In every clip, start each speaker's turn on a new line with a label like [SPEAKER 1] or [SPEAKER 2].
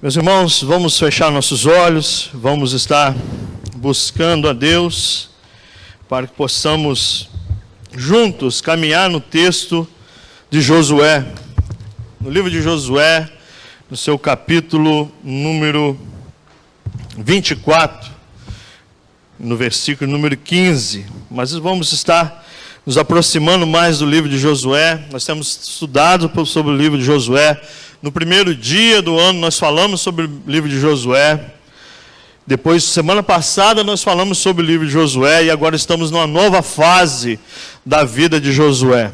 [SPEAKER 1] Meus irmãos, vamos fechar nossos olhos, vamos estar buscando a Deus para que possamos juntos caminhar no texto de Josué, no livro de Josué, no seu capítulo número 24, no versículo número 15. Mas vamos estar nos aproximando mais do livro de Josué. Nós temos estudado sobre o livro de Josué. No primeiro dia do ano nós falamos sobre o livro de Josué. Depois, semana passada, nós falamos sobre o livro de Josué. E agora estamos numa nova fase da vida de Josué.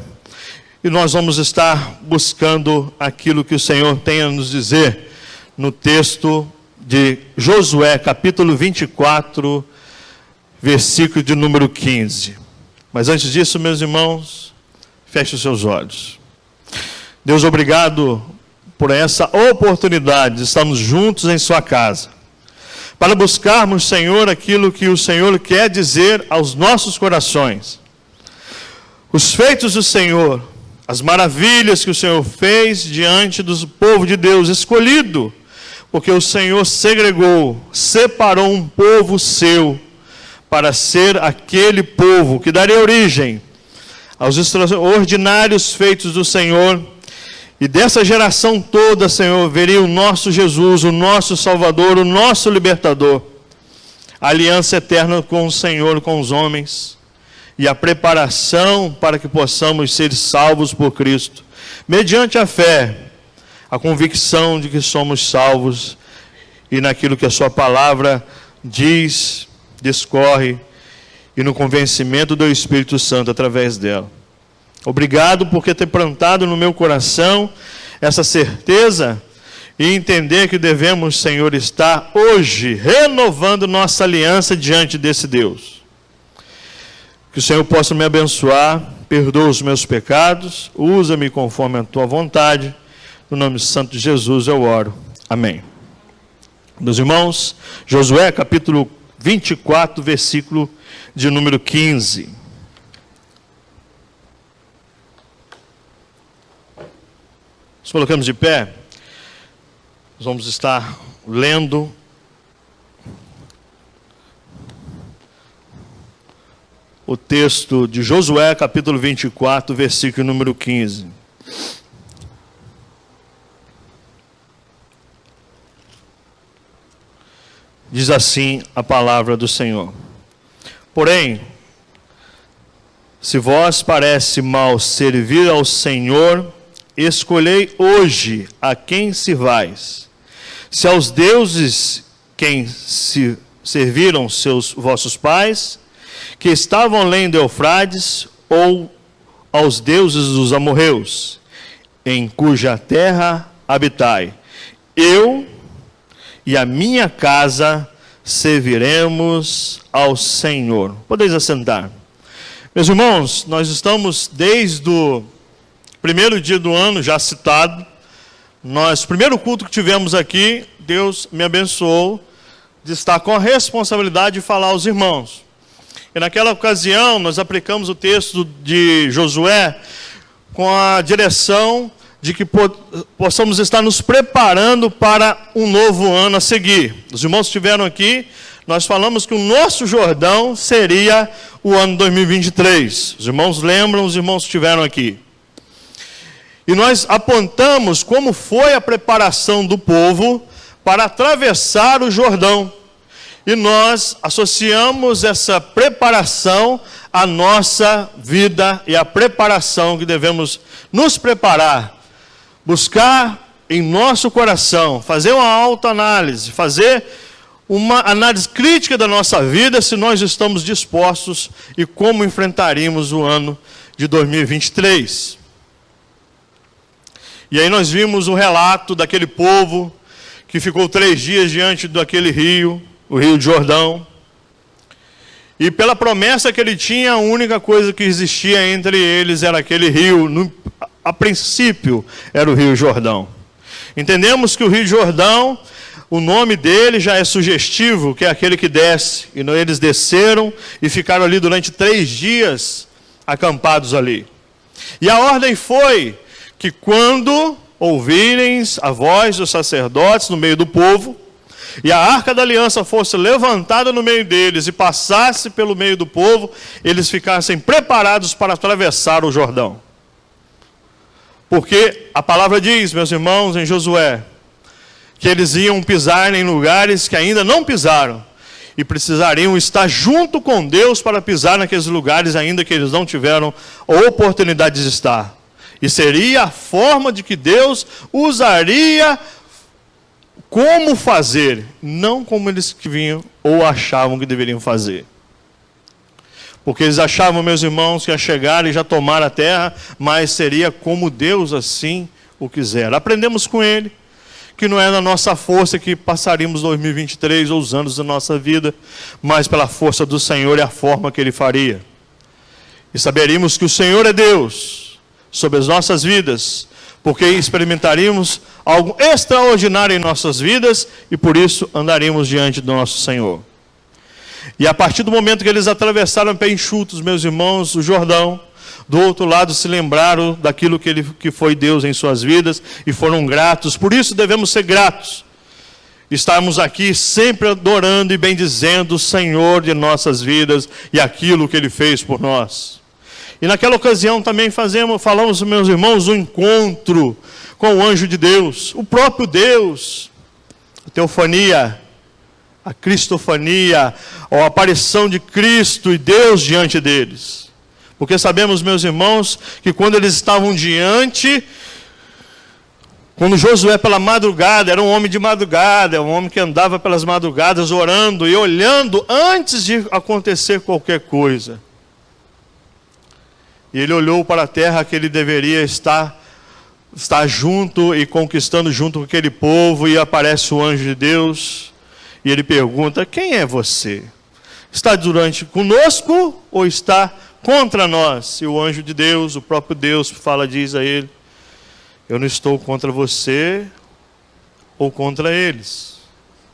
[SPEAKER 1] E nós vamos estar buscando aquilo que o Senhor tem a nos dizer no texto de Josué, capítulo 24, versículo de número 15. Mas antes disso, meus irmãos, feche os seus olhos. Deus, obrigado por essa oportunidade de estarmos juntos em sua casa, para buscarmos, Senhor, aquilo que o Senhor quer dizer aos nossos corações. Os feitos do Senhor, as maravilhas que o Senhor fez diante do povo de Deus escolhido, porque o Senhor segregou, separou um povo seu, para ser aquele povo que daria origem aos extraordinários feitos do Senhor. E dessa geração toda, Senhor, veria o nosso Jesus, o nosso Salvador, o nosso Libertador. A aliança eterna com o Senhor, com os homens. E a preparação para que possamos ser salvos por Cristo. Mediante a fé, a convicção de que somos salvos. E naquilo que a sua palavra diz, discorre. E no convencimento do Espírito Santo através dela. Obrigado por ter plantado no meu coração essa certeza e entender que devemos, Senhor, estar hoje renovando nossa aliança diante desse Deus. Que o Senhor possa me abençoar, perdoa os meus pecados, usa-me conforme a tua vontade. No nome santo de Jesus eu oro. Amém. Meus irmãos, Josué capítulo 24, versículo de número 15. Nos colocamos de pé, nós vamos estar lendo o texto de Josué, capítulo 24, versículo número 15. Diz assim a palavra do Senhor: Porém, se vos parece mal servir ao Senhor, escolhei hoje a quem sirvais. Se aos deuses quem se serviram vossos pais, que estavam além do Eufrades, ou aos deuses dos amorreus, em cuja terra habitai. Eu e a minha casa serviremos ao Senhor. Podeis assentar. Meus irmãos, nós estamos desde o primeiro dia do ano, já citado, primeiro culto que tivemos aqui, Deus me abençoou de estar com a responsabilidade de falar aos irmãos. E naquela ocasião, nós aplicamos o texto de Josué com a direção de que possamos estar nos preparando para um novo ano a seguir. Os irmãos que estiveram aqui, nós falamos que o nosso Jordão seria o ano 2023. Os irmãos lembram, os irmãos que estiveram aqui. E nós apontamos como foi a preparação do povo para atravessar o Jordão. E nós associamos essa preparação à nossa vida e à preparação que devemos nos preparar. Buscar em nosso coração, fazer uma autoanálise, fazer uma análise crítica da nossa vida, se nós estamos dispostos e como enfrentaríamos o ano de 2023. E aí nós vimos o relato daquele povo que ficou 3 dias diante daquele rio, o Rio Jordão. E pela promessa que ele tinha, a única coisa que existia entre eles era aquele rio. A princípio era o Rio Jordão. Entendemos que o Rio Jordão, o nome dele já é sugestivo, que é aquele que desce. E eles desceram e ficaram ali durante 3 dias acampados ali. E a ordem foi que quando ouvirem a voz dos sacerdotes no meio do povo, e a arca da aliança fosse levantada no meio deles e passasse pelo meio do povo, eles ficassem preparados para atravessar o Jordão. Porque a palavra diz, meus irmãos, em Josué, que eles iam pisar em lugares que ainda não pisaram, e precisariam estar junto com Deus para pisar naqueles lugares ainda que eles não tiveram a oportunidade de estar. E seria a forma de que Deus usaria como fazer, não como eles que vinham ou achavam que deveriam fazer. Porque eles achavam, meus irmãos, que ia chegar e já tomar a terra, mas seria como Deus assim o quiser. Aprendemos com ele que não é na nossa força que passaríamos 2023 ou os anos da nossa vida, mas pela força do Senhor e a forma que Ele faria. E saberíamos que o Senhor é Deus sobre as nossas vidas, porque experimentaríamos algo extraordinário em nossas vidas e por isso andaríamos diante do nosso Senhor. E a partir do momento que eles atravessaram pé enxutos, meus irmãos, o Jordão, do outro lado se lembraram daquilo que foi Deus em suas vidas e foram gratos. Por isso devemos ser gratos. Estarmos aqui sempre adorando e bendizendo o Senhor de nossas vidas e aquilo que Ele fez por nós. E naquela ocasião também falamos, meus irmãos, um encontro com o anjo de Deus, o próprio Deus, a teofania, a cristofania, a aparição de Cristo e Deus diante deles. Porque sabemos, meus irmãos, que quando eles estavam quando Josué pela madrugada, era um homem de madrugada, um homem que andava pelas madrugadas orando e olhando antes de acontecer qualquer coisa. E ele olhou para a terra que ele deveria estar junto e conquistando junto com aquele povo, e aparece o anjo de Deus, e ele pergunta: quem é você? Está conosco ou está contra nós? E o anjo de Deus, o próprio Deus, diz a ele: eu não estou contra você ou contra eles.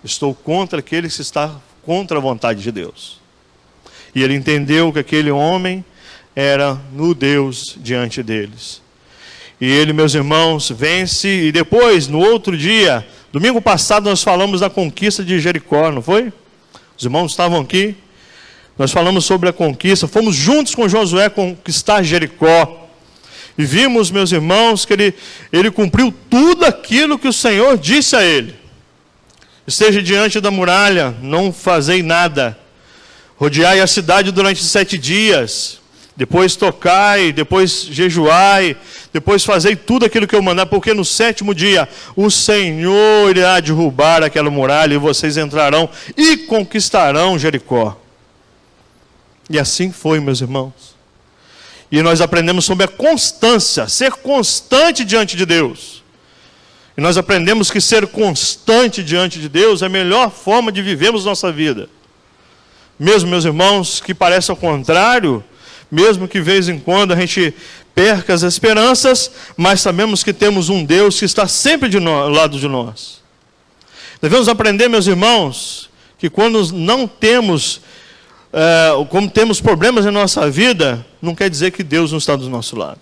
[SPEAKER 1] Estou contra aqueles que estão contra a vontade de Deus. E ele entendeu que aquele homem era no Deus diante deles. E ele, meus irmãos, vence. E depois, no outro dia, domingo passado, nós falamos da conquista de Jericó, não foi? Os irmãos estavam aqui. Nós falamos sobre a conquista, fomos juntos com Josué conquistar Jericó. E vimos, meus irmãos, que ele cumpriu tudo aquilo que o Senhor disse a ele. Esteja diante da muralha, não fazei nada. Rodeai a cidade durante 7 dias. Depois tocai, depois jejuai, depois fazei tudo aquilo que eu mandar, porque no 7º dia o Senhor irá derrubar aquela muralha e vocês entrarão e conquistarão Jericó. E assim foi, meus irmãos. E nós aprendemos sobre a constância, ser constante diante de Deus. E nós aprendemos que ser constante diante de Deus é a melhor forma de vivermos nossa vida. Mesmo, meus irmãos, que pareça ao contrário, mesmo que de vez em quando a gente perca as esperanças, mas sabemos que temos um Deus que está sempre ao lado de nós. Devemos aprender, meus irmãos, que quando não temos... como temos problemas em nossa vida, não quer dizer que Deus não está do nosso lado.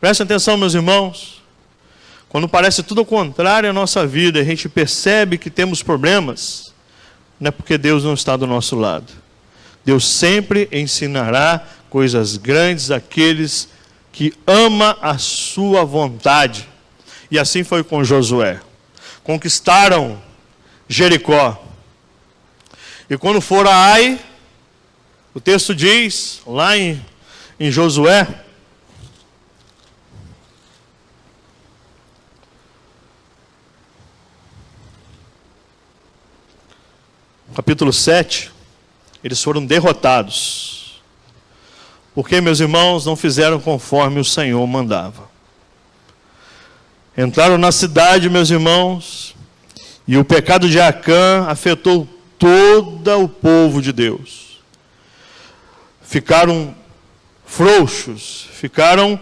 [SPEAKER 1] Prestem atenção, meus irmãos. Quando parece tudo ao contrário à nossa vida, a gente percebe que temos problemas, não é porque Deus não está do nosso lado. Deus sempre ensinará coisas grandes àqueles que amam a sua vontade. E assim foi com Josué. Conquistaram Jericó. E quando foram a Ai, o texto diz, lá em Josué, capítulo 7, eles foram derrotados. Porque, meus irmãos, não fizeram conforme o Senhor mandava. Entraram na cidade, meus irmãos, e o pecado de Acã afetou todo o povo de Deus. Ficaram frouxos, ficaram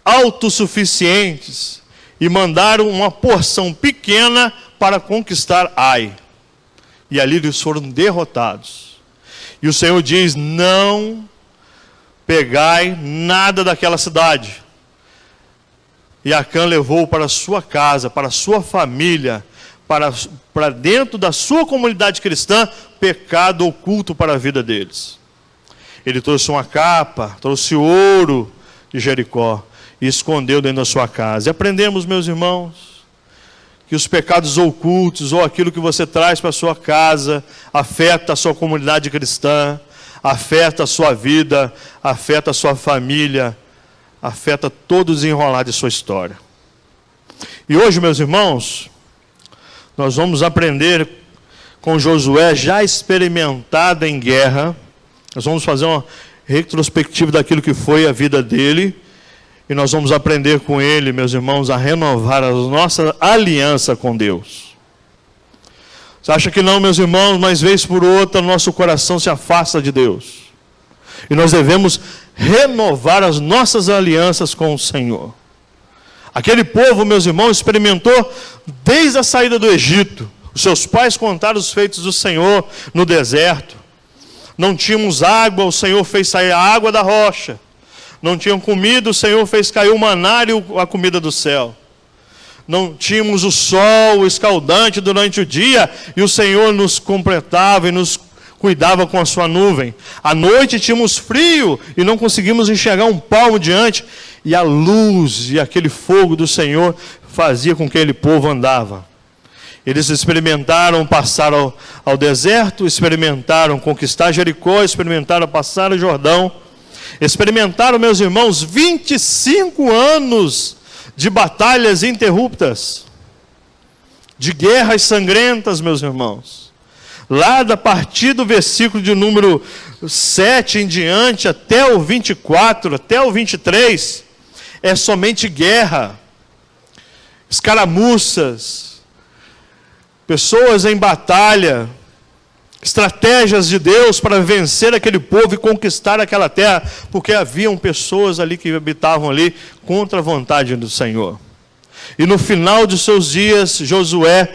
[SPEAKER 1] autossuficientes e mandaram uma porção pequena para conquistar Ai. E ali eles foram derrotados. E o Senhor diz: não pegai nada daquela cidade. E Acã levou para a sua casa, para a sua família, para dentro da sua comunidade cristã, pecado oculto para a vida deles. Ele trouxe uma capa, trouxe ouro de Jericó e escondeu dentro da sua casa. E aprendemos, meus irmãos, que os pecados ocultos ou aquilo que você traz para a sua casa afeta a sua comunidade cristã, afeta a sua vida, afeta a sua família, afeta todo o desenrolar de sua história. E hoje, meus irmãos, nós vamos aprender com Josué, já experimentado em guerra. Nós vamos fazer uma retrospectiva daquilo que foi a vida dele. E nós vamos aprender com ele, meus irmãos, a renovar a nossa aliança com Deus. Você acha que não, meus irmãos? Mas vez por outra, nosso coração se afasta de Deus. E nós devemos renovar as nossas alianças com o Senhor. Aquele povo, meus irmãos, experimentou desde a saída do Egito. Os seus pais contaram os feitos do Senhor no deserto. Não tínhamos água, o Senhor fez sair a água da rocha. Não tinham comida, o Senhor fez cair o maná e a comida do céu. Não tínhamos o sol escaldante durante o dia, e o Senhor nos completava e nos cuidava com a sua nuvem. À noite tínhamos frio e não conseguimos enxergar um palmo diante, e a luz e aquele fogo do Senhor fazia com que aquele povo andava. Eles experimentaram passar ao deserto, experimentaram conquistar Jericó, experimentaram passar o Jordão, experimentaram, meus irmãos, 25 anos de batalhas ininterruptas, de guerras sangrentas, meus irmãos. Lá da partir do versículo de número 7 em diante, até o 24, até o 23, é somente guerra, escaramuças, pessoas em batalha, estratégias de Deus para vencer aquele povo e conquistar aquela terra, porque haviam pessoas ali que habitavam ali contra a vontade do Senhor. E no final de seus dias, Josué,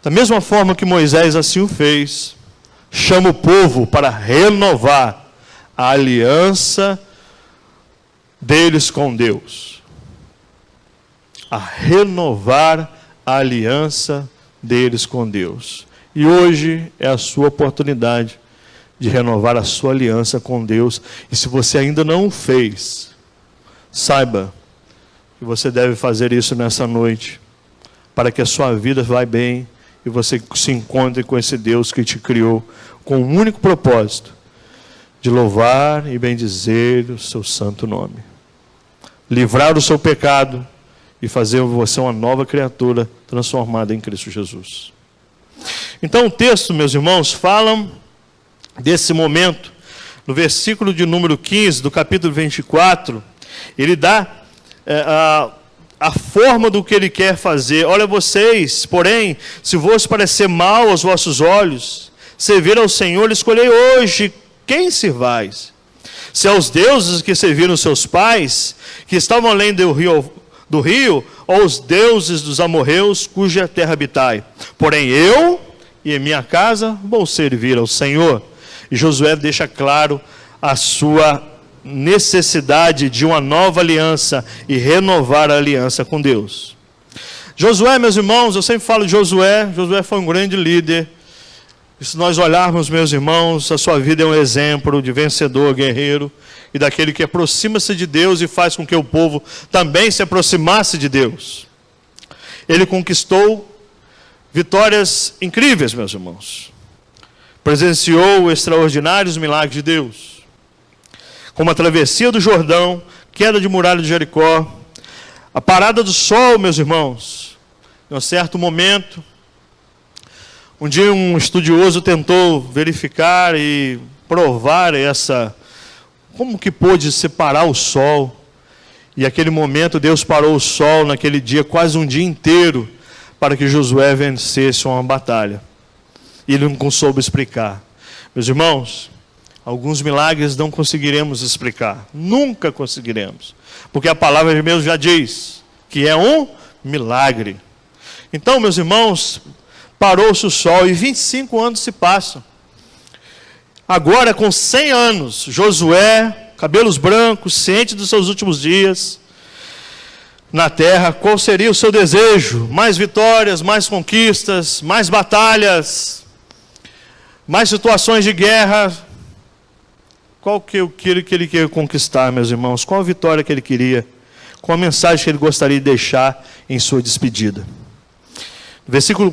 [SPEAKER 1] da mesma forma que Moisés assim o fez, chama o povo para renovar a aliança deles com Deus. A renovar a aliança deles com Deus. E hoje é a sua oportunidade de renovar a sua aliança com Deus. E se você ainda não o fez, saiba que você deve fazer isso nessa noite, para que a sua vida vá bem e você se encontre com esse Deus que te criou com um único propósito, de louvar e bendizer o seu santo nome, livrar o seu pecado e fazer você uma nova criatura transformada em Cristo Jesus. Então o texto, meus irmãos, fala desse momento, no versículo de número 15 do capítulo 24, ele dá a forma do que ele quer fazer. Olha vocês, porém, se vos parecer mal aos vossos olhos, servir ao Senhor, escolhei hoje quem servais. Se aos deuses que serviram seus pais, que estavam além do rio, ou os deuses dos amorreus, cuja terra habitai. Porém eu e em minha casa vou servir ao Senhor. E Josué deixa claro a sua necessidade de uma nova aliança e renovar a aliança com Deus. Josué, meus irmãos, eu sempre falo de Josué. Josué foi um grande líder. E se nós olharmos, meus irmãos, a sua vida é um exemplo de vencedor, guerreiro, e daquele que aproxima-se de Deus e faz com que o povo também se aproximasse de Deus. Ele conquistou vitórias incríveis, meus irmãos. Presenciou extraordinários milagres de Deus, como a travessia do Jordão, queda de muralha de Jericó, a parada do sol, meus irmãos. Em um certo momento, um dia um estudioso tentou verificar e provar como que pôde separar o sol. E naquele momento Deus parou o sol naquele dia, quase um dia inteiro, para que Josué vencesse uma batalha. E ele não soube explicar. Meus irmãos, alguns milagres não conseguiremos explicar. Nunca conseguiremos. Porque a palavra de Deus já diz que é um milagre. Então, meus irmãos, parou-se o sol e 25 anos se passam. Agora, com 100 anos, Josué, cabelos brancos, ciente dos seus últimos dias, na terra, qual seria o seu desejo? Mais vitórias, mais conquistas, mais batalhas, mais situações de guerra. Qual que ele queria conquistar, meus irmãos? Qual a vitória que ele queria? Qual a mensagem que ele gostaria de deixar em sua despedida?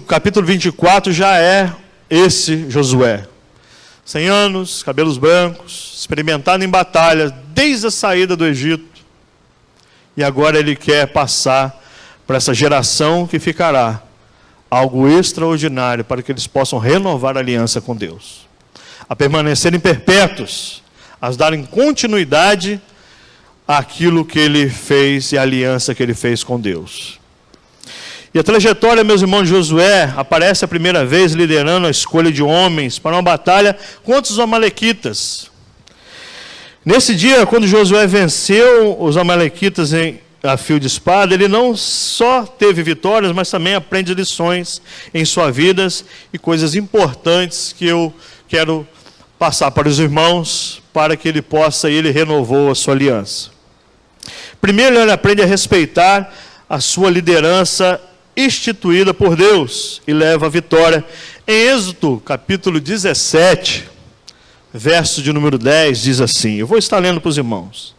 [SPEAKER 1] Capítulo 24 já é esse Josué. 100 anos, cabelos brancos, experimentado em batalha desde a saída do Egito. E agora ele quer passar para essa geração que ficará algo extraordinário para que eles possam renovar a aliança com Deus. A permanecerem perpétuos, a darem continuidade àquilo que ele fez e à aliança que ele fez com Deus. E a trajetória, meus irmãos, de Josué aparece a primeira vez liderando a escolha de homens para uma batalha contra os amalequitas. Nesse dia, quando Josué venceu os amalequitas a fio de espada, ele não só teve vitórias, mas também aprende lições em suas vidas e coisas importantes que eu quero passar para os irmãos, para que ele renovou a sua aliança. Primeiro, ele aprende a respeitar a sua liderança instituída por Deus e leva a vitória. Em Êxodo, capítulo 17, verso de número 10, diz assim, eu vou estar lendo para os irmãos.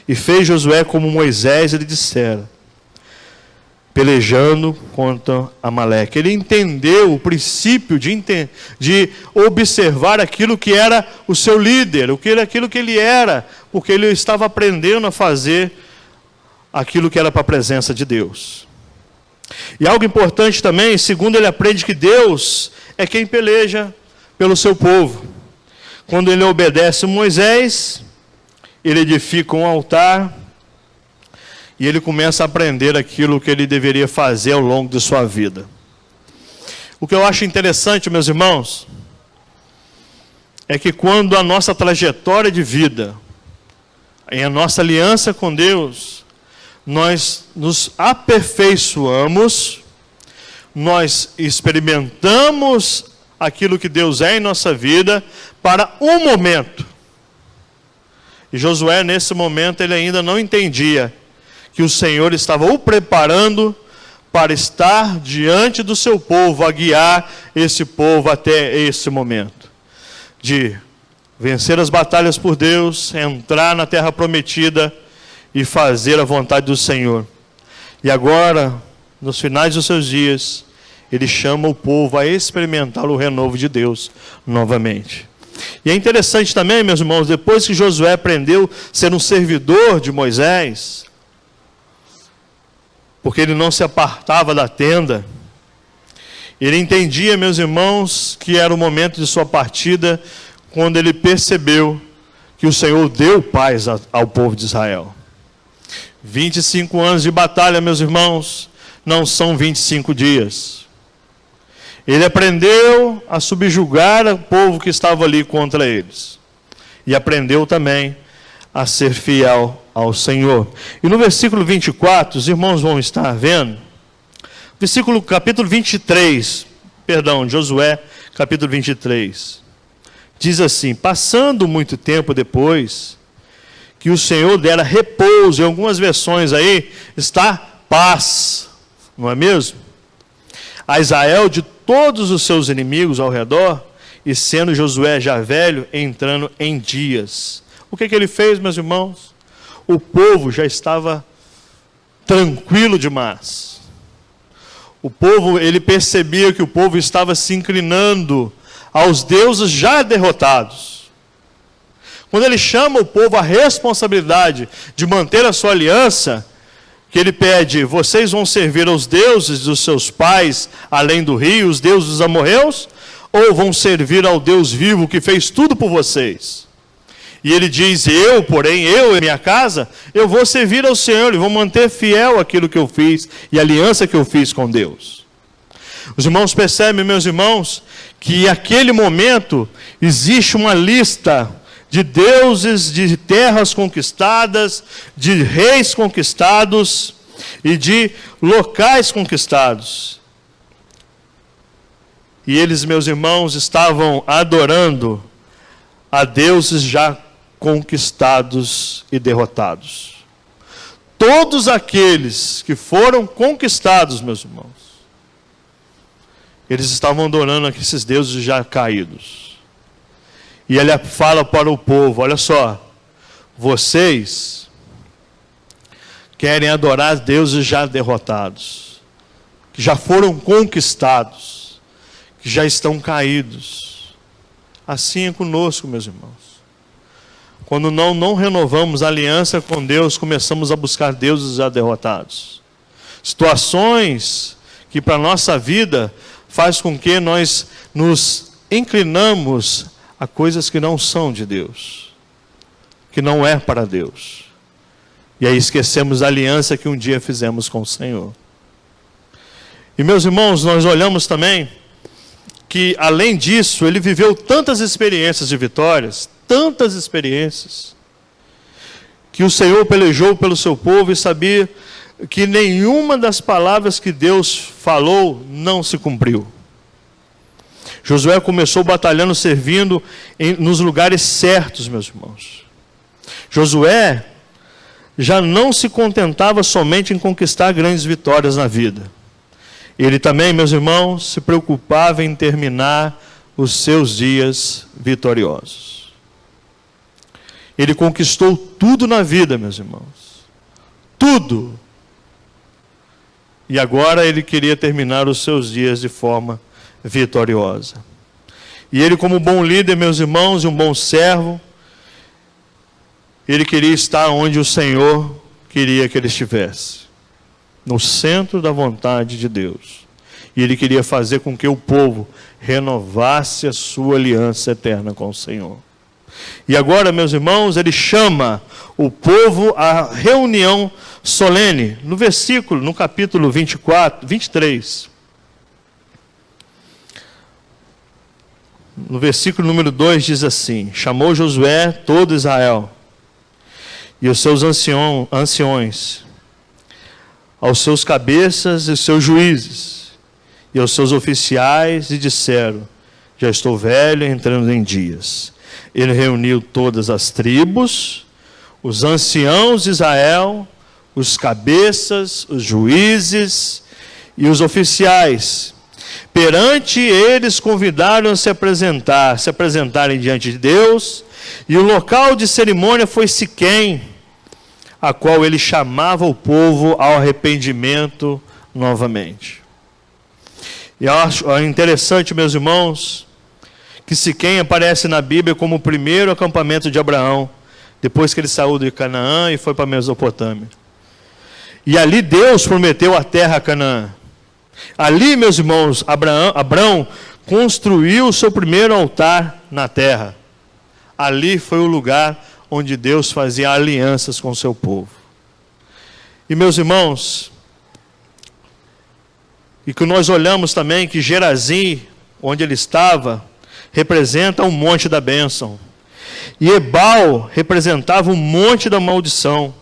[SPEAKER 1] E fez Josué como Moisés lhe dissera, pelejando contra Amaleque. Ele entendeu o princípio de observar aquilo que era o seu líder, aquilo que ele era, porque ele estava aprendendo a fazer aquilo que era para a presença de Deus. E algo importante também, segundo ele aprende que Deus é quem peleja pelo seu povo. Quando ele obedece Moisés, ele edifica um altar e ele começa a aprender aquilo que ele deveria fazer ao longo de sua vida. O que eu acho interessante, meus irmãos, é que quando a nossa trajetória de vida, em a nossa aliança com Deus, nós nos aperfeiçoamos, nós experimentamos aquilo que Deus é em nossa vida para um momento. E Josué, nesse momento, ele ainda não entendia que o Senhor estava o preparando para estar diante do seu povo, a guiar esse povo até esse momento. De vencer as batalhas por Deus, entrar na terra prometida e fazer a vontade do Senhor. E agora, nos finais dos seus dias, ele chama o povo a experimentar o renovo de Deus novamente. E é interessante também, meus irmãos, depois que Josué aprendeu a ser um servidor de Moisés, porque ele não se apartava da tenda, ele entendia, meus irmãos, que era o momento de sua partida, quando ele percebeu que o Senhor deu paz ao povo de Israel. 25 anos de batalha, meus irmãos, não são 25 dias. Ele aprendeu a subjugar o povo que estava ali contra eles. E aprendeu também a ser fiel ao Senhor. E no versículo 24, os irmãos vão estar vendo, capítulo 23, Josué, capítulo 23, diz assim, passando muito tempo depois, que o Senhor dera repouso, em algumas versões aí, está paz, não é mesmo? A Israel de todos os seus inimigos ao redor, e sendo Josué já velho, entrando em dias. O que ele fez, meus irmãos? O povo já estava tranquilo demais. O povo, ele percebia que o povo estava se inclinando aos deuses já derrotados. Quando ele chama o povo à responsabilidade de manter a sua aliança, que ele pede, vocês vão servir aos deuses dos seus pais, além do rio, os deuses dos amorreus, ou vão servir ao Deus vivo que fez tudo por vocês? E ele diz, porém, eu e minha casa, eu vou servir ao Senhor e vou manter fiel aquilo que eu fiz e a aliança que eu fiz com Deus. Os irmãos percebem, meus irmãos, que naquele momento existe uma lista de deuses, de terras conquistadas, de reis conquistados e de locais conquistados. E eles, meus irmãos, estavam adorando a deuses já conquistados e derrotados. todos aqueles que foram conquistados, meus irmãos, eles estavam adorando esses deuses já caídos. E ele fala para o povo: olha só, vocês querem adorar deuses já derrotados, que já foram conquistados, que já estão caídos. Assim é conosco, meus irmãos. Quando não renovamos a aliança com Deus, começamos a buscar deuses já derrotados. Situações que para a nossa vida faz com que nós nos inclinamos a coisas que não são de Deus, que não é para Deus. E aí esquecemos a aliança que um dia fizemos com o Senhor. E meus irmãos, nós olhamos também que além disso, ele viveu tantas experiências de vitórias, tantas experiências, que o Senhor pelejou pelo seu povo e sabia que nenhuma das palavras que Deus falou não se cumpriu. Josué começou batalhando, servindo nos lugares certos, meus irmãos. Josué já não se contentava somente em conquistar grandes vitórias na vida. Ele também, meus irmãos, se preocupava em terminar os seus dias vitoriosos. Ele conquistou tudo na vida, meus irmãos. Tudo. E agora ele queria terminar os seus dias de forma vitoriosa. E ele, como bom líder, meus irmãos, e um bom servo, ele queria estar onde o Senhor queria que ele estivesse, no centro da vontade de Deus. E ele queria fazer com que o povo renovasse a sua aliança eterna com o Senhor. E agora, meus irmãos, ele chama o povo à reunião solene. No capítulo 23. No versículo número 2 diz assim: chamou Josué todo Israel e os seus anciões, aos seus cabeças e seus juízes, e aos seus oficiais, e disseram: já estou velho, entrando em dias. Ele reuniu todas as tribos, os anciãos de Israel, os cabeças, os juízes e os oficiais. Perante eles convidaram a se apresentarem diante de Deus, e o local de cerimônia foi Siquém, a qual ele chamava o povo ao arrependimento novamente. E eu acho interessante, meus irmãos, que Siquém aparece na Bíblia como o primeiro acampamento de Abraão, depois que ele saiu de Canaã e foi para a Mesopotâmia. E ali Deus prometeu a terra a Canaã. Ali, meus irmãos, Abraão construiu o seu primeiro altar na terra. Ali foi o lugar onde Deus fazia alianças com o seu povo. E, meus irmãos, e que nós olhamos também que Gerazim, onde ele estava, representa o monte da bênção. E Ebal representava o monte da maldição.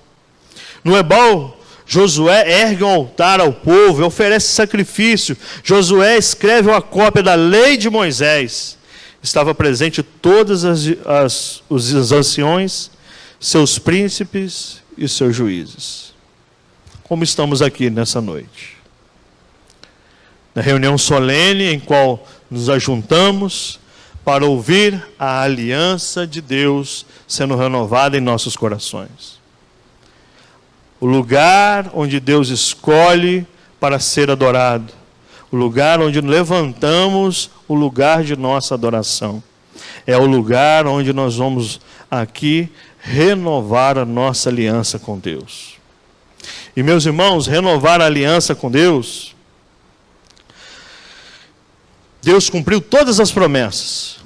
[SPEAKER 1] No Ebal, Josué ergue um altar ao povo e oferece sacrifício. Josué escreve uma cópia da lei de Moisés. Estava presente todos os anciões, seus príncipes e seus juízes. Como estamos aqui nessa noite? Na reunião solene em qual nos ajuntamos para ouvir a aliança de Deus sendo renovada em nossos corações. O lugar onde Deus escolhe para ser adorado. O lugar onde levantamos o lugar de nossa adoração. É o lugar onde nós vamos aqui renovar a nossa aliança com Deus. E, meus irmãos, renovar a aliança com Deus, Deus cumpriu todas as promessas.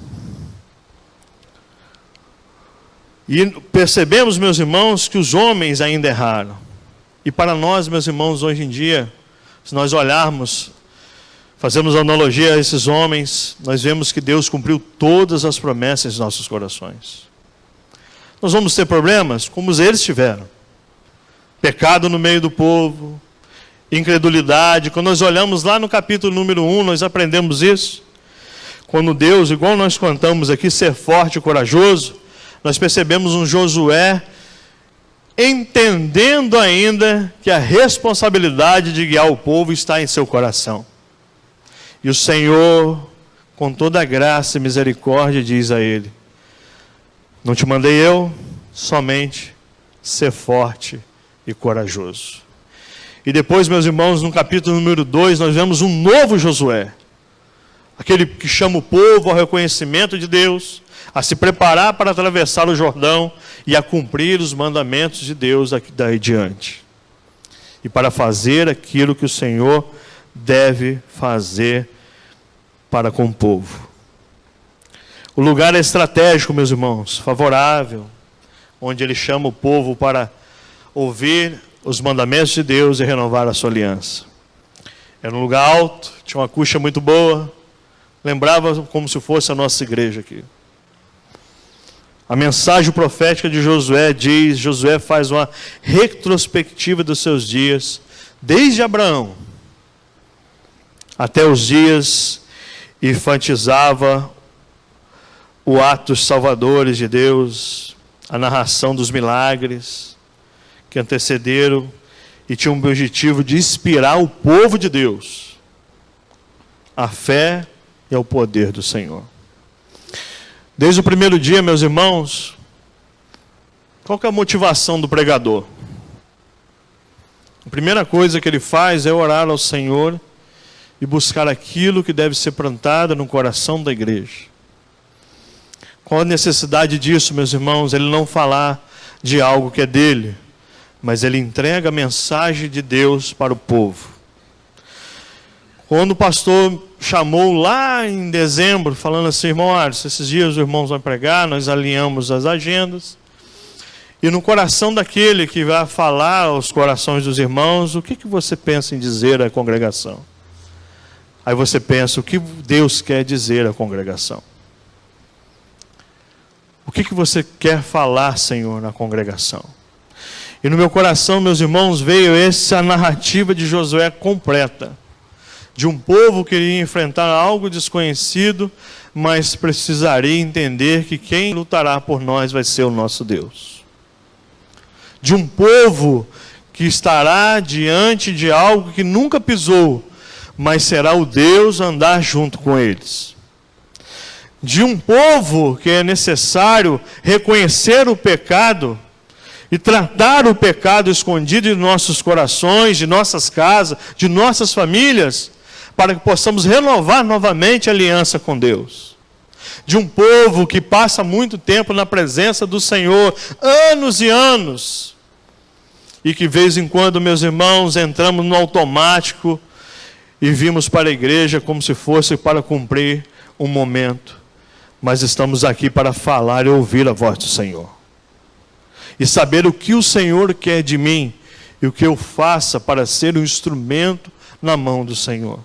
[SPEAKER 1] E percebemos, meus irmãos, que os homens ainda erraram. E para nós, meus irmãos, hoje em dia, se nós olharmos, fazemos analogia a esses homens, nós vemos que Deus cumpriu todas as promessas em nossos corações. Nós vamos ter problemas como eles tiveram. Pecado no meio do povo, incredulidade. Quando nós olhamos lá no capítulo número 1, nós aprendemos isso. Quando Deus, igual nós cantamos aqui, ser forte e corajoso, nós percebemos um Josué entendendo ainda que a responsabilidade de guiar o povo está em seu coração. E o Senhor, com toda a graça e misericórdia, diz a ele: não te mandei eu, somente ser forte e corajoso. E depois, meus irmãos, no capítulo número 2, nós vemos um novo Josué. Aquele que chama o povo ao reconhecimento de Deus, a se preparar para atravessar o Jordão e a cumprir os mandamentos de Deus daí diante. E para fazer aquilo que o Senhor deve fazer para com o povo. O lugar é estratégico, meus irmãos, favorável, onde ele chama o povo para ouvir os mandamentos de Deus e renovar a sua aliança. Era um lugar alto, tinha uma acústica muito boa, lembrava como se fosse a nossa igreja aqui. A mensagem profética de Josué diz, Josué faz uma retrospectiva dos seus dias, desde Abraão até os dias, e enfatizava o atos salvadores de Deus, a narração dos milagres que antecederam, e tinha um objetivo de inspirar o povo de Deus a fé e ao poder do Senhor. Desde o primeiro dia, meus irmãos, qual que é a motivação do pregador? A primeira coisa que ele faz é orar ao Senhor e buscar aquilo que deve ser plantado no coração da igreja. Qual a necessidade disso, meus irmãos? Ele não falar de algo que é dele, mas ele entrega a mensagem de Deus para o povo. Quando o pastor chamou lá em dezembro, falando assim: irmão Alisson, esses dias os irmãos vão pregar, nós alinhamos as agendas, e no coração daquele que vai falar aos corações dos irmãos, o que você pensa em dizer à congregação? Aí você pensa, o que Deus quer dizer à congregação? O que você quer falar, Senhor, na congregação? E no meu coração, meus irmãos, veio essa narrativa de Josué completa, de um povo que iria enfrentar algo desconhecido, mas precisaria entender que quem lutará por nós vai ser o nosso Deus. De um povo que estará diante de algo que nunca pisou, mas será o Deus andar junto com eles. De um povo que é necessário reconhecer o pecado e tratar o pecado escondido de nossos corações, de nossas casas, de nossas famílias, para que possamos renovar novamente a aliança com Deus. De um povo que passa muito tempo na presença do Senhor, anos e anos, e que de vez em quando, meus irmãos, entramos no automático e vimos para a igreja como se fosse para cumprir um momento, mas estamos aqui para falar e ouvir a voz do Senhor, e saber o que o Senhor quer de mim, e o que eu faça para ser um instrumento na mão do Senhor.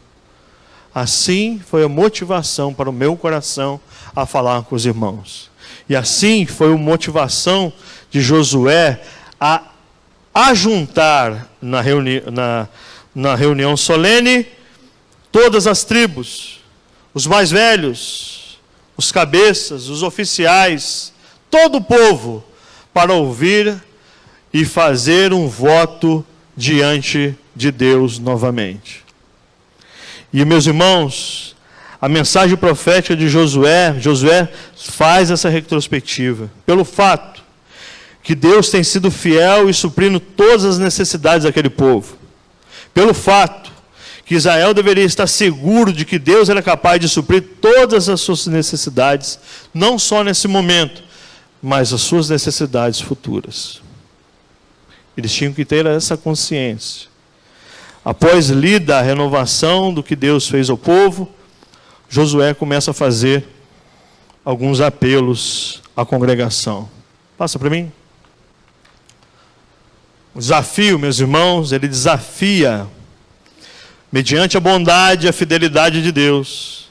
[SPEAKER 1] Assim foi a motivação para o meu coração a falar com os irmãos. E assim foi a motivação de Josué a ajuntar na reunião solene todas as tribos, os mais velhos, os cabeças, os oficiais, todo o povo, para ouvir e fazer um voto diante de Deus novamente. E, meus irmãos, a mensagem profética de Josué faz essa retrospectiva, pelo fato que Deus tem sido fiel e suprindo todas as necessidades daquele povo, pelo fato que Israel deveria estar seguro de que Deus era capaz de suprir todas as suas necessidades, não só nesse momento, mas as suas necessidades futuras. Eles tinham que ter essa consciência. Após lida a renovação do que Deus fez ao povo, Josué começa a fazer alguns apelos à congregação. Passa para mim. O desafio, meus irmãos, ele desafia, mediante a bondade e a fidelidade de Deus,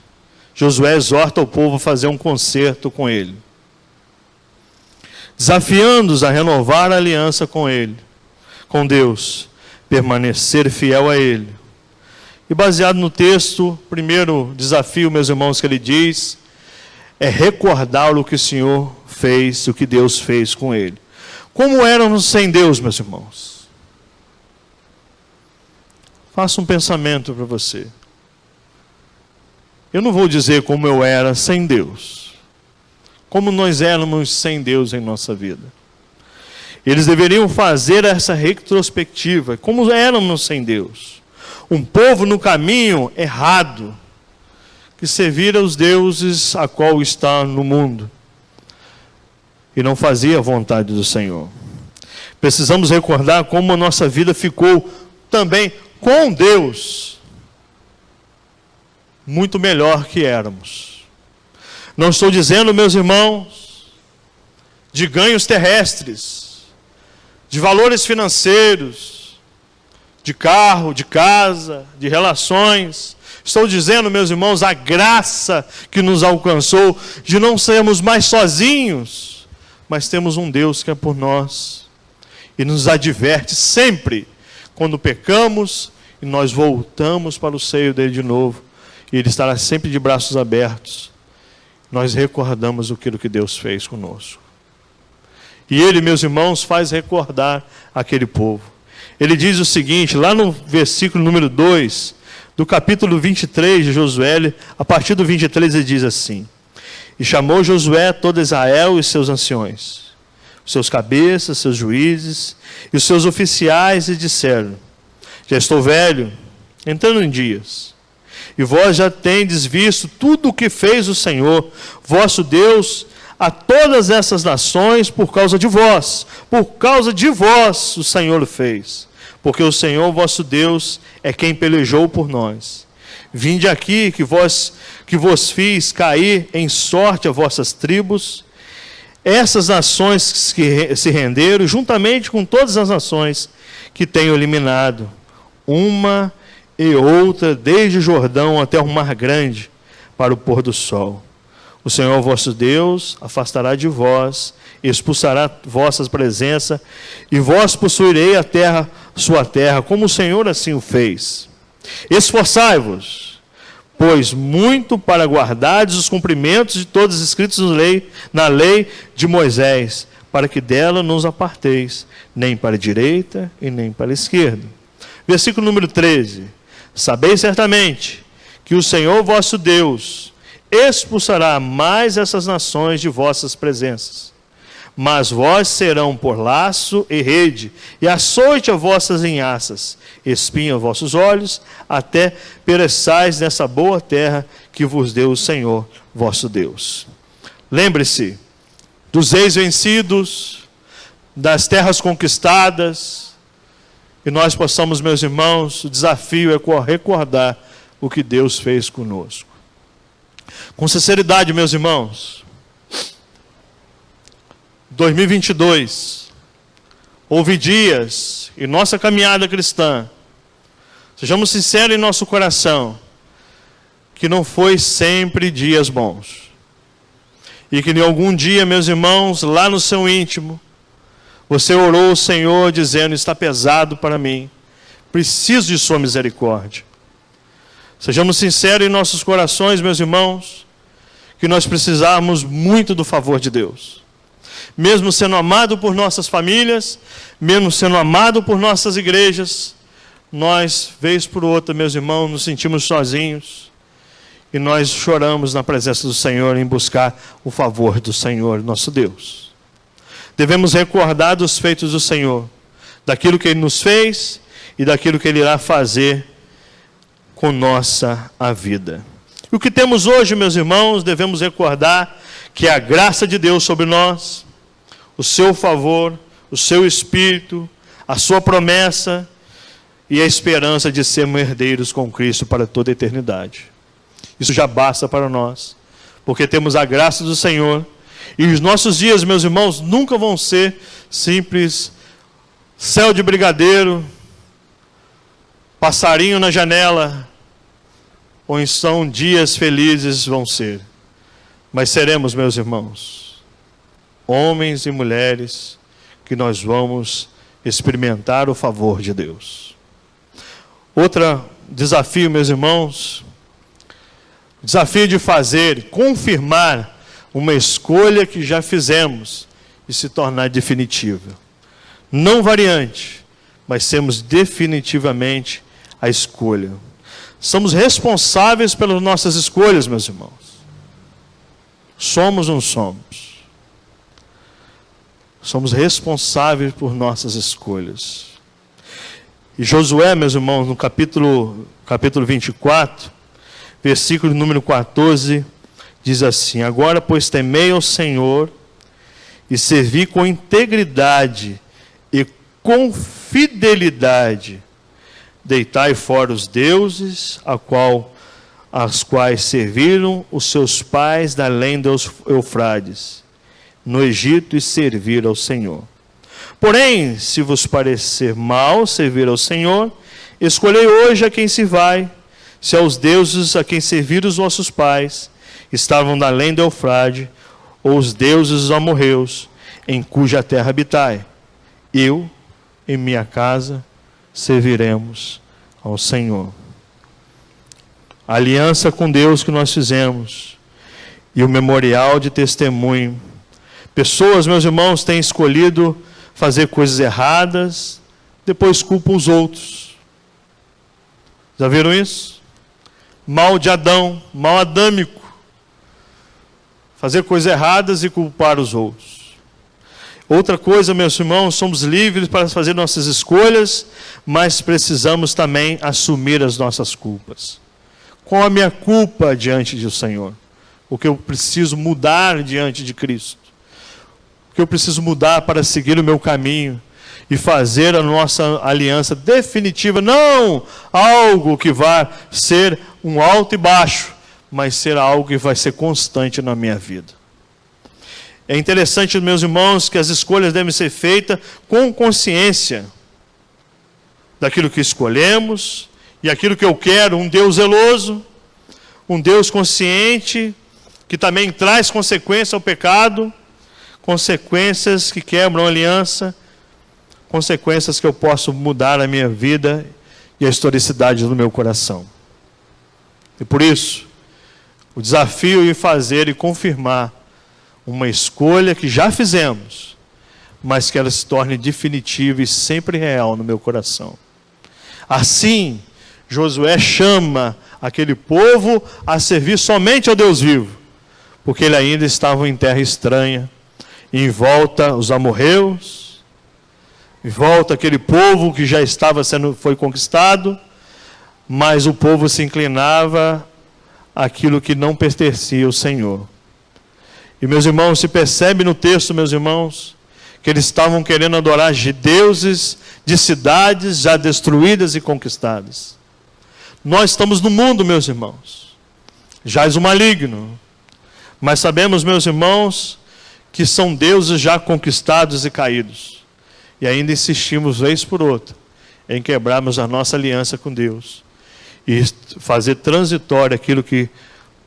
[SPEAKER 1] Josué exorta o povo a fazer um concerto com ele, desafiando-os a renovar a aliança com ele, com Deus, permanecer fiel a ele. E baseado no texto, o primeiro desafio, meus irmãos, que ele diz, é recordar o que o Senhor fez, o que Deus fez com ele. Como éramos sem Deus, meus irmãos? Faça um pensamento para você. Eu não vou dizer como eu era sem Deus. Como nós éramos sem Deus em nossa vida. Eles deveriam fazer essa retrospectiva. Como éramos sem Deus? Um povo no caminho errado, que servira os deuses a qual está no mundo, e não fazia a vontade do Senhor. Precisamos recordar como a nossa vida ficou também com Deus muito melhor que éramos. Não estou dizendo, meus irmãos, de ganhos terrestres, de valores financeiros, de carro, de casa, de relações. Estou dizendo, meus irmãos, a graça que nos alcançou de não sermos mais sozinhos, mas temos um Deus que é por nós e nos adverte sempre quando pecamos e nós voltamos para o seio dele de novo, e ele estará sempre de braços abertos. Nós recordamos aquilo que Deus fez conosco. E ele, meus irmãos, faz recordar aquele povo. Ele diz o seguinte, lá no versículo número 2, do capítulo 23 de Josué, a partir do 23 ele diz assim: E chamou Josué todo Israel e seus anciões, os seus cabeças, seus juízes e os seus oficiais, e disseram: Já estou velho, entrando em dias, e vós já tendes visto tudo o que fez o Senhor, vosso Deus, a todas essas nações por causa de vós o Senhor fez, porque o Senhor vosso Deus é quem pelejou por nós. Vinde aqui que vos fiz cair em sorte a vossas tribos, essas nações que se renderam, juntamente com todas as nações que tenho eliminado, uma e outra, desde o Jordão até o Mar Grande, para o pôr do sol. O Senhor vosso Deus afastará de vós, expulsará vossas presenças, e vós possuirei a terra, sua terra, como o Senhor assim o fez. Esforçai-vos, pois muito para guardardes os cumprimentos de todos os escritos na lei de Moisés, para que dela não os aparteis, nem para a direita e nem para a esquerda. Versículo número 13. Sabeis certamente que o Senhor vosso Deus expulsará mais essas nações de vossas presenças. Mas vós serão por laço e rede, e açoite a vossas linhaças, espinho a vossos olhos, até pereçais nessa boa terra que vos deu o Senhor vosso Deus. Lembre-se dos reis vencidos, das terras conquistadas, e nós possamos, meus irmãos, o desafio é recordar o que Deus fez conosco. Com sinceridade, meus irmãos, 2022, houve dias, em nossa caminhada cristã, sejamos sinceros em nosso coração, que não foi sempre dias bons. E que em algum dia, meus irmãos, lá no seu íntimo, você orou ao Senhor dizendo: está pesado para mim, preciso de sua misericórdia. Sejamos sinceros em nossos corações, meus irmãos, que nós precisamos muito do favor de Deus. Mesmo sendo amado por nossas famílias, mesmo sendo amado por nossas igrejas, nós, vez por outra, meus irmãos, nos sentimos sozinhos e nós choramos na presença do Senhor em buscar o favor do Senhor, nosso Deus. Devemos recordar dos feitos do Senhor, daquilo que Ele nos fez e daquilo que Ele irá fazer com nossa vida. E o que temos hoje, meus irmãos, devemos recordar que a graça de Deus sobre nós, o seu favor, o seu Espírito, a sua promessa e a esperança de sermos herdeiros com Cristo para toda a eternidade. Isso já basta para nós, porque temos a graça do Senhor. E os nossos dias, meus irmãos, nunca vão ser simples céu de brigadeiro, passarinho na janela, ou então dias felizes vão ser. Mas seremos, meus irmãos, homens e mulheres que nós vamos experimentar o favor de Deus. Outro desafio, meus irmãos, o desafio de confirmar uma escolha que já fizemos e se tornar definitiva. não variante, mas temos definitivamente a escolha. Somos responsáveis pelas nossas escolhas, meus irmãos. Somos ou não somos? Somos responsáveis por nossas escolhas. E Josué, meus irmãos, no capítulo 24, versículo número 14, diz assim: agora, pois, temei ao Senhor e servi com integridade e com fidelidade. Deitai fora os deuses aos quais serviram os seus pais da além do Eufrades, no Egito, e servir ao Senhor. Porém, se vos parecer mal servir ao Senhor, escolhei hoje a quem se vai, se aos deuses a quem serviram os vossos pais estavam da além do Eufrade, ou os deuses dos amorreus, em cuja terra habitai. Eu e minha casa serviremos ao Senhor. A aliança com Deus que nós fizemos e o memorial de testemunho. Pessoas, meus irmãos, têm escolhido fazer coisas erradas, depois culpam os outros. Já viram isso? Mal de Adão, mal adâmico. Fazer coisas erradas e culpar os outros. Outra coisa, meus irmãos, somos livres para fazer nossas escolhas, mas precisamos também assumir as nossas culpas. Qual a minha culpa diante do Senhor? O que eu preciso mudar diante de Cristo? O que eu preciso mudar para seguir o meu caminho e fazer a nossa aliança definitiva? Não algo que vai ser um alto e baixo, mas ser algo que vai ser constante na minha vida. É interessante, meus irmãos, que as escolhas devem ser feitas com consciência daquilo que escolhemos e aquilo que eu quero. Um Deus zeloso, um Deus consciente, que também traz consequência ao pecado, consequências que quebram a aliança, consequências que eu posso mudar a minha vida e a historicidade do meu coração. E por isso, o desafio em fazer e confirmar uma escolha que já fizemos, mas que ela se torne definitiva e sempre real no meu coração. Assim, Josué chama aquele povo a servir somente ao Deus vivo, porque ele ainda estava em terra estranha, e em volta os amorreus, em volta aquele povo que já foi conquistado, mas o povo se inclinava àquilo que não pertencia ao Senhor. E, meus irmãos, se percebe no texto, meus irmãos, que eles estavam querendo adorar deuses de cidades já destruídas e conquistadas. Nós estamos no mundo, meus irmãos, jaz o maligno, mas sabemos, meus irmãos, que são deuses já conquistados e caídos. E ainda insistimos, vez por outra, em quebrarmos a nossa aliança com Deus e fazer transitório aquilo que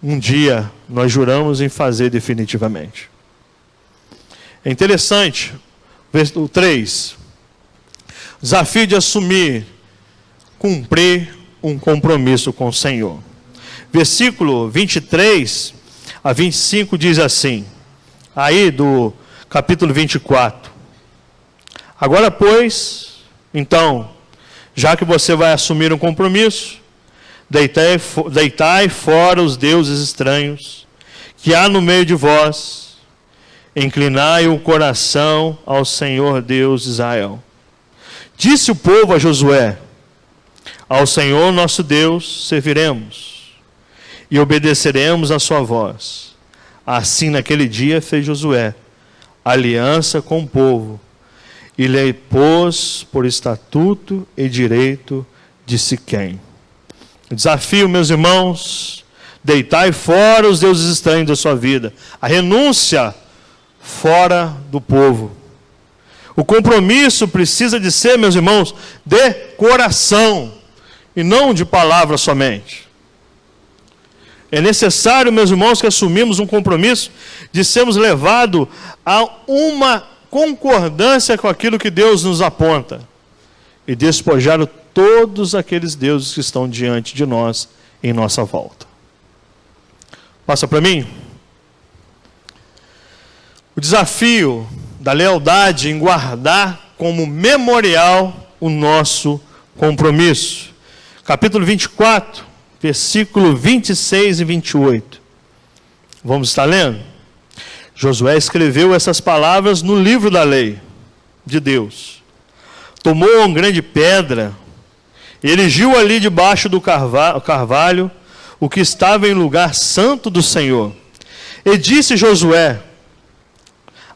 [SPEAKER 1] um dia nós juramos em fazer definitivamente. É interessante, o 3, desafio de assumir, cumprir um compromisso com o Senhor. Versículo 23 a 25 diz assim, aí do capítulo 24. Agora, pois, então, já que você vai assumir um compromisso, deitai fora os deuses estranhos que há no meio de vós, inclinai o coração ao Senhor Deus de Israel. Disse o povo a Josué: ao Senhor nosso Deus serviremos e obedeceremos a sua voz. Assim, naquele dia fez Josué aliança com o povo e lhe pôs por estatuto e direito de Siquém. O desafio, meus irmãos, deitai fora os deuses estranhos da sua vida. A renúncia fora do povo. O compromisso precisa de ser, meus irmãos, de coração e não de palavra somente. É necessário, meus irmãos, que assumimos um compromisso de sermos levados a uma concordância com aquilo que Deus nos aponta e despojar todos aqueles deuses que estão diante de nós em nossa volta. Passa para mim. O desafio da lealdade em guardar como memorial o nosso compromisso. Capítulo 24, versículo 26 e 28. Vamos estar lendo? Josué escreveu essas palavras no livro da lei de Deus. Tomou uma grande pedra, erigiu ali debaixo do carvalho, o que estava em lugar santo do Senhor. E disse Josué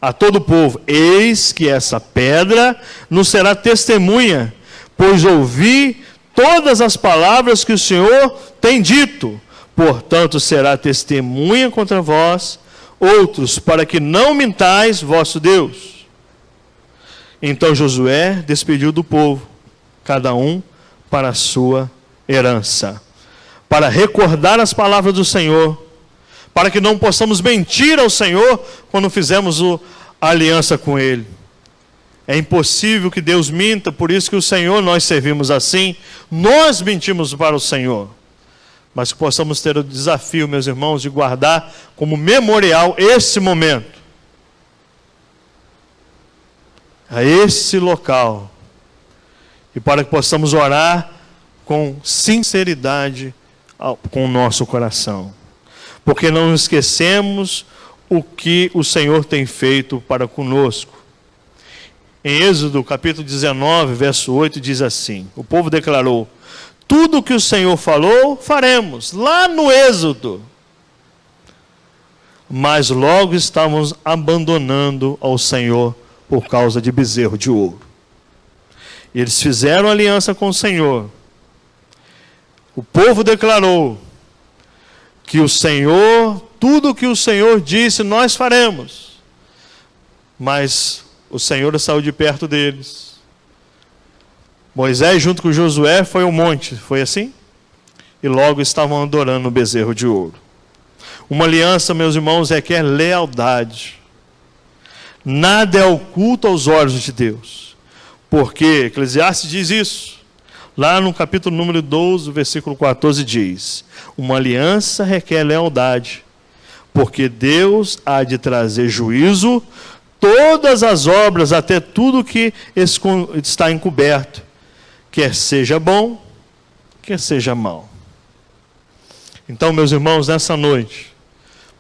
[SPEAKER 1] a todo o povo: eis que essa pedra nos será testemunha, pois ouvi todas as palavras que o Senhor tem dito. Portanto, será testemunha contra vós, outros, para que não mintais vosso Deus. Então Josué despediu do povo, cada um para a sua herança, para recordar as palavras do Senhor, para que não possamos mentir ao Senhor quando fizermos a aliança com Ele. É impossível que Deus minta, por isso que o Senhor nós servimos assim. Nós mentimos para o Senhor, mas que possamos ter o desafio, meus irmãos, de guardar como memorial esse momento, a esse local, e para que possamos orar com sinceridade com o nosso coração, porque não esquecemos o que o Senhor tem feito para conosco. Em Êxodo capítulo 19, verso 8, diz assim: o povo declarou: tudo o que o Senhor falou, faremos. Lá no Êxodo. Mas logo estávamos abandonando ao Senhor por causa de bezerro de ouro. E eles fizeram aliança com o Senhor. O povo declarou que o Senhor, tudo o que o Senhor disse, nós faremos. Mas o Senhor saiu de perto deles. Moisés, junto com Josué, foi ao monte, foi assim? E logo estavam adorando o bezerro de ouro. Uma aliança, meus irmãos, requer lealdade. Nada é oculto aos olhos de Deus. Porque Eclesiastes diz isso. Lá no capítulo número 12, versículo 14 diz: uma aliança requer lealdade, porque Deus há de trazer juízo todas as obras, até tudo que está encoberto, quer seja bom, quer seja mal. Então, meus irmãos, nessa noite,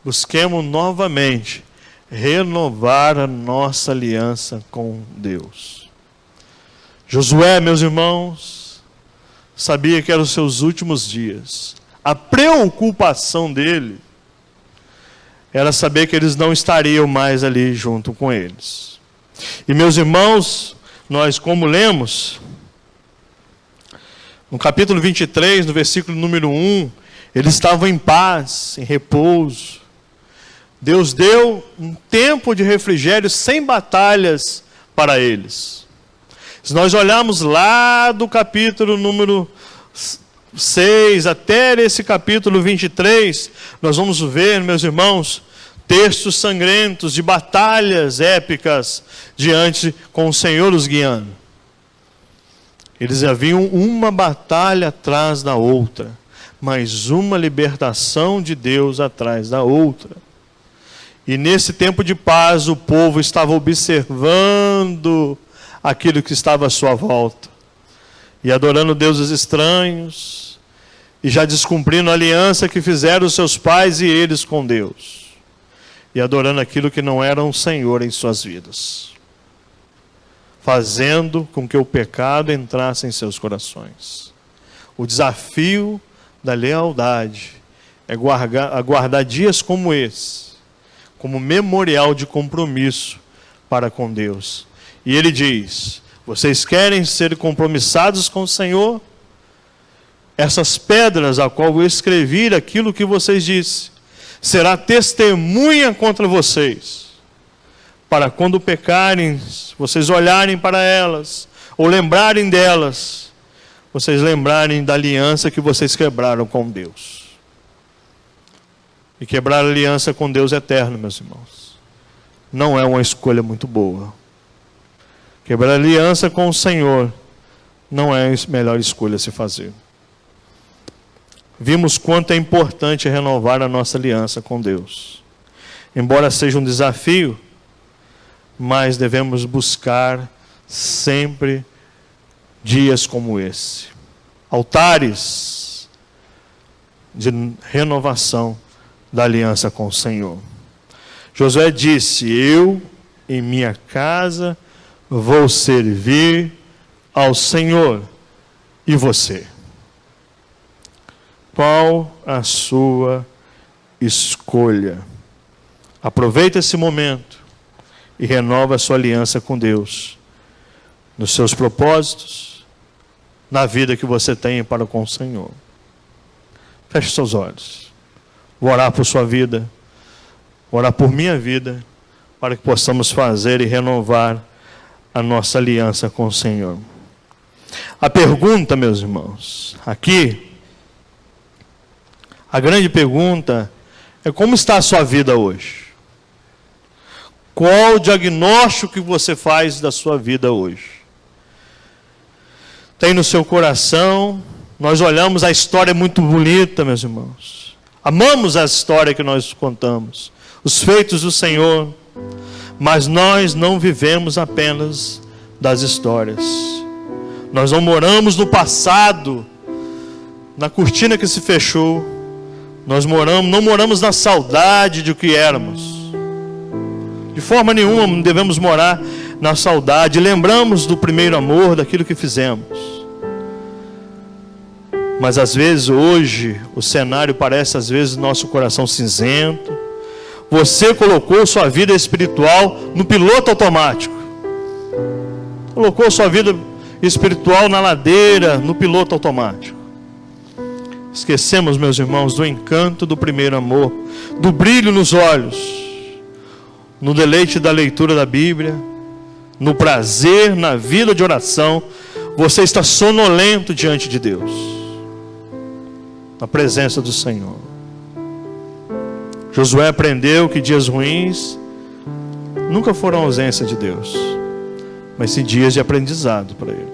[SPEAKER 1] busquemos novamente renovar a nossa aliança com Deus. Josué, meus irmãos, sabia que eram os seus últimos dias. A preocupação dele era saber que eles não estariam mais ali junto com eles. E, meus irmãos, nós, como lemos no capítulo 23, no versículo número 1, eles estavam em paz, em repouso. Deus deu um tempo de refrigério sem batalhas para eles. Se nós olharmos lá do capítulo número 6 até esse capítulo 23, nós vamos ver, meus irmãos, textos sangrentos de batalhas épicas diante com o Senhor os guiando. Eles haviam uma batalha atrás da outra, mas uma libertação de Deus atrás da outra. E nesse tempo de paz, o povo estava observando aquilo que estava à sua volta, e adorando deuses estranhos, e já descumprindo a aliança que fizeram os seus pais e eles com Deus, e adorando aquilo que não era um Senhor em suas vidas, fazendo com que o pecado entrasse em seus corações. O desafio da lealdade é guardar dias como esse, como memorial de compromisso para com Deus. E ele diz: vocês querem ser compromissados com o Senhor? Essas pedras a qual eu escrevi aquilo que vocês disse, será testemunha contra vocês, para quando pecarem, vocês olharem para elas, ou lembrarem delas, vocês lembrarem da aliança que vocês quebraram com Deus. E quebrar a aliança com Deus eterno, meus irmãos, não é uma escolha muito boa. Quebrar a aliança com o Senhor não é a melhor escolha a se fazer. Vimos quanto é importante renovar a nossa aliança com Deus. Embora seja um desafio, mas devemos buscar sempre dias como esse. Altares de renovação da aliança com o Senhor. Josué disse: eu em minha casa vou servir ao Senhor. E você? Qual a sua escolha? Aproveita esse momento e renova a sua aliança com Deus, nos seus propósitos, na vida que você tem para com o Senhor. Feche seus olhos. Vou orar por sua vida, vou orar por minha vida, para que possamos fazer e renovar a nossa aliança com o Senhor. A pergunta, meus irmãos, aqui, a grande pergunta é: como está a sua vida hoje? Qual o diagnóstico que você faz da sua vida hoje? Tem no seu coração? Nós olhamos, a história é muito bonita, meus irmãos. Amamos a história que nós contamos, os feitos do Senhor, mas nós não vivemos apenas das histórias. Nós não moramos no passado, na cortina que se fechou. Nós não moramos na saudade de o que éramos. De forma nenhuma devemos morar na saudade. Lembramos do primeiro amor, daquilo que fizemos. Mas às vezes hoje, o cenário parece às vezes nosso coração cinzento. Você colocou sua vida espiritual no piloto automático. Colocou sua vida espiritual na ladeira, no piloto automático. Esquecemos, meus irmãos, do encanto do primeiro amor, do brilho nos olhos, no deleite da leitura da Bíblia, no prazer, na vida de oração. Você está sonolento diante de Deus, na presença do Senhor. Josué aprendeu que dias ruins nunca foram ausência de Deus, mas sim dias de aprendizado para ele.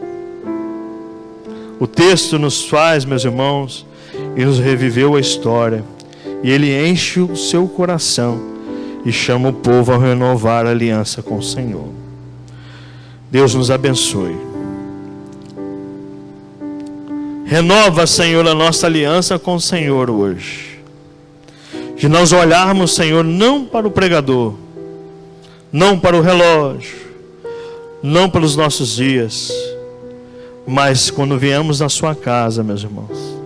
[SPEAKER 1] O texto nos faz, meus irmãos, e nos reviveu a história, e ele enche o seu coração e chama o povo a renovar a aliança com o Senhor. Deus nos abençoe. Renova, Senhor, a nossa aliança com o Senhor hoje, de nós olharmos, Senhor, não para o pregador, não para o relógio, não pelos nossos dias, mas quando viemos na sua casa, meus irmãos,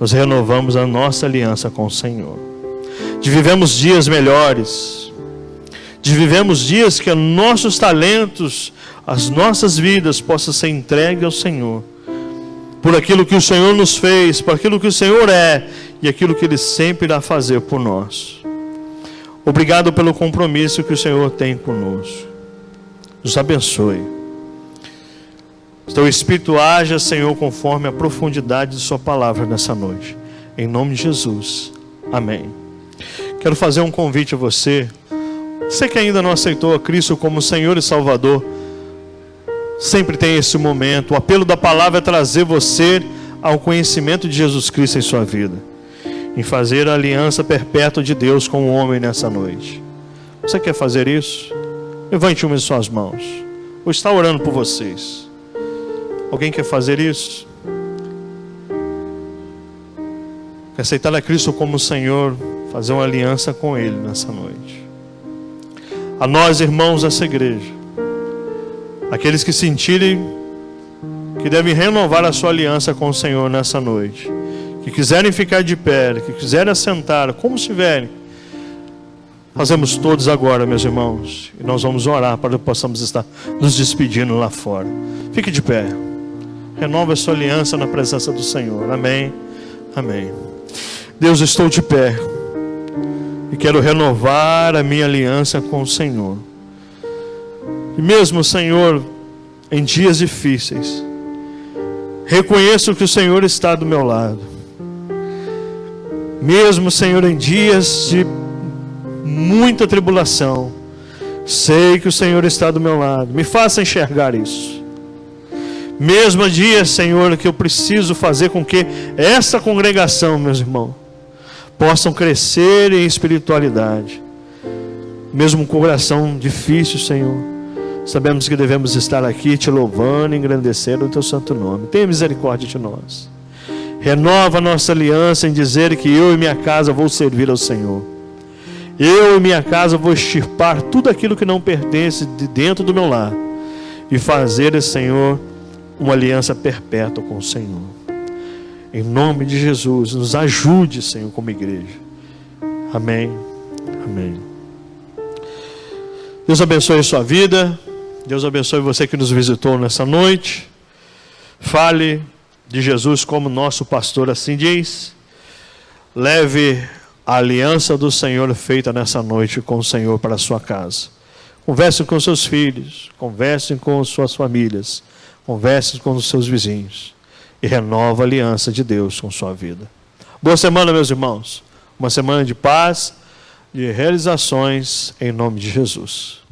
[SPEAKER 1] nós renovamos a nossa aliança com o Senhor, de vivemos dias melhores, de vivemos dias que nossos talentos, as nossas vidas possam ser entregues ao Senhor, por aquilo que o Senhor nos fez, por aquilo que o Senhor é e aquilo que Ele sempre irá fazer por nós. Obrigado pelo compromisso que o Senhor tem conosco. Nos abençoe. Teu Espírito haja, Senhor, conforme a profundidade de sua palavra nessa noite. Em nome de Jesus. Amém. Quero fazer um convite a você. Você que ainda não aceitou a Cristo como Senhor e Salvador, sempre tem esse momento. O apelo da palavra é trazer você ao conhecimento de Jesus Cristo em sua vida, em fazer a aliança perpétua de Deus com o homem nessa noite. Você quer fazer isso? Levante uma de suas mãos. Vou estar orando por vocês. Alguém quer fazer isso? Quer aceitar a Cristo como Senhor, fazer uma aliança com Ele nessa noite. A nós, irmãos dessa igreja, aqueles que sentirem que devem renovar a sua aliança com o Senhor nessa noite, que quiserem ficar de pé, que quiserem assentar, como estiverem, fazemos todos agora, meus irmãos, e nós vamos orar para que possamos estar nos despedindo lá fora. Fique de pé. Renova a sua aliança na presença do Senhor. Amém. Amém. Deus, estou de pé e quero renovar a minha aliança com o Senhor. E mesmo, Senhor, em dias difíceis, reconheço que o Senhor está do meu lado. Mesmo, Senhor, em dias de muita tribulação, sei que o Senhor está do meu lado. Me faça enxergar isso. Mesmo dia, Senhor, que eu preciso fazer com que essa congregação, meus irmãos, possam crescer em espiritualidade. Mesmo com o coração difícil, Senhor, Sabemos que devemos estar aqui te louvando e engrandecendo o teu santo nome. Tenha misericórdia de nós. Renova a nossa aliança em dizer que eu e minha casa vou servir ao Senhor. Eu e minha casa vou extirpar tudo aquilo que não pertence de dentro do meu lar e fazer, Senhor, uma aliança perpétua com o Senhor. Em nome de Jesus, nos ajude, Senhor, como igreja. Amém. Amém. Deus abençoe a sua vida. Deus abençoe você que nos visitou nessa noite. Fale de Jesus como nosso pastor, assim diz. Leve a aliança do Senhor feita nessa noite com o Senhor para a sua casa. Converse com seus filhos, converse com suas famílias, converse com os seus vizinhos e renova a aliança de Deus com sua vida. Boa semana, meus irmãos. Uma semana de paz, de realizações, em nome de Jesus.